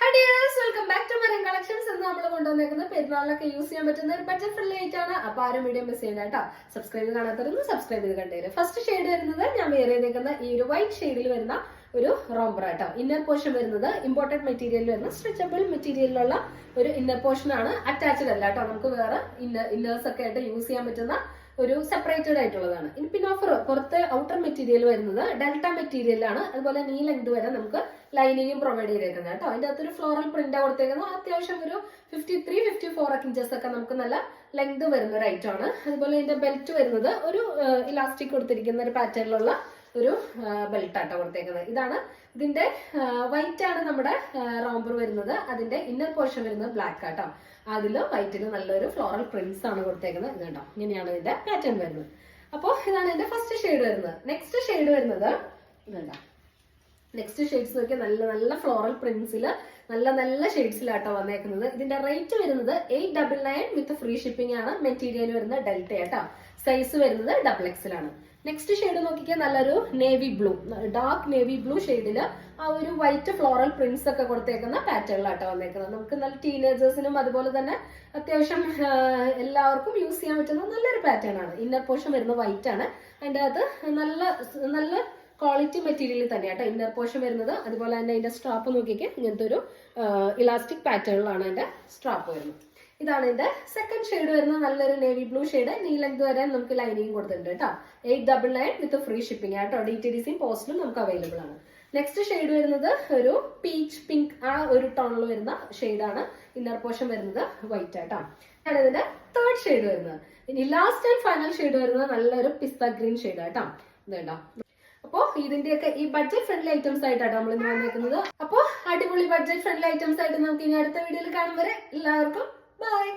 Hi dears, welcome back to Maran collections. എന്ന് നമ്മൾ കൊണ്ടുവന്നേക്കുന്നത് പെരുന്നാളിലൊക്കെ use ചെയ്യാൻ പറ്റുന്ന ഒരു ബഡ്ജറ്റ് ഫ്രണ്ട്ലി ആയിട്ടാണ്. അപ്പൊ ആരും വീഡിയോ മിസ് ചെയ്യണ്ട കേട്ടോ. സബ്സ്ക്രൈബ് കാണാത്തവരൊന്ന് സബ്സ്ക്രൈബ് ചെയ്ത് കണ്ടേര്. ഫസ്റ്റ് ഷെയ്ഡ് വരുന്നത് ഞാൻ വേറെ നിൽക്കുന്ന ഈ ഒരു വൈറ്റ് ഷെയ്ഡിൽ വരുന്ന ഒരു റോംബർ കേട്ടോ. ഇന്നർ പോർഷൻ വരുന്നത് ഇമ്പോർട്ടഡ് മെറ്റീരിയലിൽ വരുന്ന സ്ട്രെച്ചബിൾ മെറ്റീരിയലിലുള്ള ഒരു ഇന്നർ പോർഷൻ ആണ്. അറ്റാച്ച്ഡ് അല്ല കേട്ടോ. നമുക്ക് വേറെ ഇന്നേഴ്സ് ഒക്കെ ആയിട്ട് യൂസ് ചെയ്യാൻ പറ്റുന്ന ഒരു സെപ്പറേറ്റഡ് ആയിട്ടുള്ളതാണ്. ഇനി പിന്നെ പുറത്തെ ഔട്ടർ മെറ്റീരിയൽ വരുന്നത് ഡെൽറ്റ മെറ്റീരിയലാണ്. അതുപോലെ നീ ലെങ്ത് വരെ നമുക്ക് ലൈനിങ്ങും പ്രൊവൈഡ് ചെയ്തേക്കുന്നത് കേട്ടോ. അതിന്റെ അകത്തൊരു ഫ്ലോറൽ പ്രിന്റ് കൊടുത്തേക്കുന്നത് അത്യാവശ്യം ഒരു 53-54 ഇഞ്ചസ് ഒക്കെ നമുക്ക് നല്ല ലെങ്ത് വരുന്ന ഒരു ഐറ്റം ആണ്. അതുപോലെ ഇതിന്റെ ബെൽറ്റ് വരുന്നത് ഒരു ഇലാസ്റ്റിക് കൊടുത്തിരിക്കുന്ന ഒരു പാറ്റേണിലുള്ള ഒരു ബെൽറ്റ് ആട്ടോ കൊടുത്തേക്കുന്നത്. ഇതാണ് ഇതിന്റെ വൈറ്റ് ആണ് നമ്മുടെ റോംബർ വരുന്നത്. അതിന്റെ ഇന്നർ പോർഷൻ വരുന്നത് ബ്ലാക്ക് ആട്ടോ. അതില് വൈറ്റില് നല്ലൊരു ഫ്ലോറൽ പ്രിന്റ്സ് ആണ് കൊടുത്തേക്കുന്നത്. ഇത് കേട്ടോ, ഇങ്ങനെയാണ് ഇതിന്റെ പാറ്റേൺ വരുന്നത്. അപ്പോൾ ഇതാണ് ഇതിന്റെ ഫസ്റ്റ് ഷെയ്ഡ് വരുന്നത്. നെക്സ്റ്റ് ഷെയ്ഡ് വരുന്നത് ഇതുണ്ടോ. നെക്സ്റ്റ് ഷെയ്ഡ്സ് നോക്കിയാൽ നല്ല നല്ല ഫ്ലോറൽ പ്രിന്റ്സില് നല്ല ഷെയ്ഡ്സിലാട്ടോ വന്നേക്കുന്നത്. ഇതിന്റെ റേറ്റ് വരുന്നത് 899 വിത്ത് ഫ്രീ ഷിപ്പിംഗ് ആണ്. മെറ്റീരിയൽ വരുന്നത് ഡെൽറ്റ ആട്ടോ. സൈസ് വരുന്നത് XXL ആണ്. നെക്സ്റ്റ് ഷെയ്ഡ് നോക്കിക്കാൻ നല്ലൊരു navy blue, dark navy blue ഷെയ്ഡില് ആ ഒരു വൈറ്റ് ഫ്ലോറൽ പ്രിന്റ്സ് ഒക്കെ കൊടുത്തേക്കുന്ന പാറ്റേണിലാട്ടോ വന്നേക്കുന്നത്. നമുക്ക് നല്ല ടീനേജേഴ്സിനും അതുപോലെ തന്നെ അത്യാവശ്യം എല്ലാവർക്കും യൂസ് ചെയ്യാൻ പറ്റുന്ന നല്ലൊരു പാറ്റേൺ ആണ്. ഇന്നർ പോർഷൻ വരുന്നത് വൈറ്റ് ആണ്. അതിൻ്റെ അകത്ത് നല്ല ക്വാളിറ്റി മെറ്റീരിയൽ തന്നെയാട്ടോ ഇന്നർ പോർഷൻ വരുന്നത്. അതുപോലെ തന്നെ അതിന്റെ സ്ട്രാപ്പ് നോക്കിക്കാൻ ഇങ്ങനത്തെ ഒരു ഇലാസ്റ്റിക് പാറ്റേണിലാണ് അതിന്റെ സ്ട്രാപ്പ് വരുന്നത്. ഇതാണ് ഇതിന്റെ സെക്കൻഡ് ഷെയ്ഡ് വരുന്നത്. നല്ലൊരു നേവി ബ്ലൂ ഷെയ്ഡ്. നീ ലെങ്ത് വരെ നമുക്ക് ലൈനിങ് കൊടുത്തിട്ടുണ്ട് കേട്ടോ. 899 വിത്ത് ഫ്രീ ഷിപ്പിംഗ് ആട്ടോ. DTDC പോസ്റ്റിലും നമുക്ക് അവൈലബിൾ ആണ്. നെക്സ്റ്റ് ഷെയ്ഡ് വരുന്നത് ഒരു പീച്ച് പിങ്ക് ആ ഒരു ടോണിൽ വരുന്ന ഷെയ്ഡാണ്. ഇന്നർ പോർഷൻ വരുന്നത് വൈറ്റ് ആട്ടോ. ആണ് ഇതിന്റെ തേർഡ് ഷെയ്ഡ് വരുന്നത്. ഇനി ലാസ്റ്റ് ആൻഡ് ഫൈനൽ ഷെയ്ഡ് വരുന്നത് നല്ലൊരു പിസ്ത ഗ്രീൻ ഷെയ്ഡ് ആട്ടോ. ഇതുണ്ടോ. അപ്പോ ഇതിന്റെയൊക്കെ ഈ ബഡ്ജറ്റ് ഫ്രണ്ട്ലി ഐറ്റംസ് ആയിട്ടാണ് നമ്മൾ ഇന്ന് വന്നേക്കുന്നത്. അപ്പോൾ അടിപൊളി ബഡ്ജറ്റ് ഫ്രണ്ട്ലി ഐറ്റംസ് ആയിട്ട് നമുക്ക് ഇനി അടുത്ത വീഡിയോയിൽ കാണും വരെ എല്ലാവർക്കും ബൈ.